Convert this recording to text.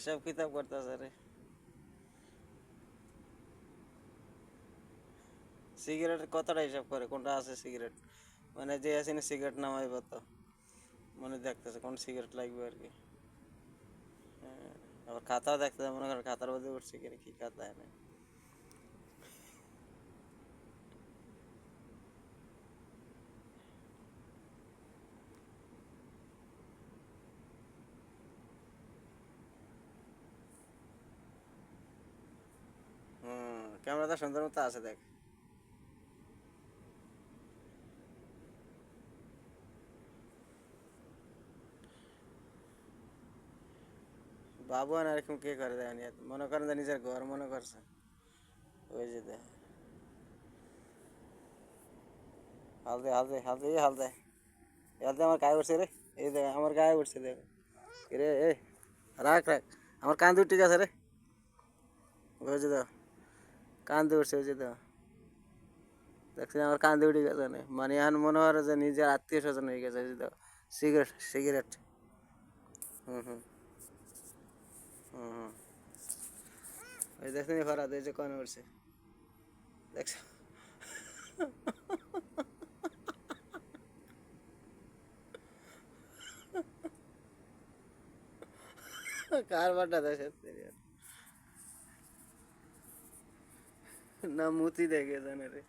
হিসাব কিতাব করতেছে রে। সিগারেটের কতটা হিসাব করে, কোনটা আছে সিগারেট, মানে যে আসেনি সিগারেট নামাইব তো মনে দেখতেছে কোন সিগারেট লাগবে আর কি। হ্যাঁ, আবার খাতাও দেখতেছে, মনে করেন খাতার মধ্যে উঠছে কিনা, কি খাতা এনে। ক্যামেরাটা সুন্দর মতো আছে দেখ। বাবু আর এরকম কে করে দেয়নি, মনে করেন যে নিজের ঘর মনে করছে। ওই যে দেখ, হাল দে হাল দে হাল দে হাল দে হাল দে, আমার গায়ে উঠছে রে। এই দেখ আমার গায়ে উঠছে দেখ। রে এ, রাখ রাখ, আমার কান দুটো ঠিক আছে রে। ওই যে দেখ, কান দিয়ে উঠছে, ওই যে দেখ, দেখছি আমার কান দিয়ে উঠে গেছে না, মানে এখন মনে হয় যে নিজের আত্মীয় স্বজন হয়ে গেছে। ওই যে দেখ, সিগারেট সিগারেট। হুম হুম হুম হুম। ওই দেখছি নি ফরাদ, এই যে কনে উঠছে, দেখছ। কার বাটা দেশে না মুতি দেখে জানে রে।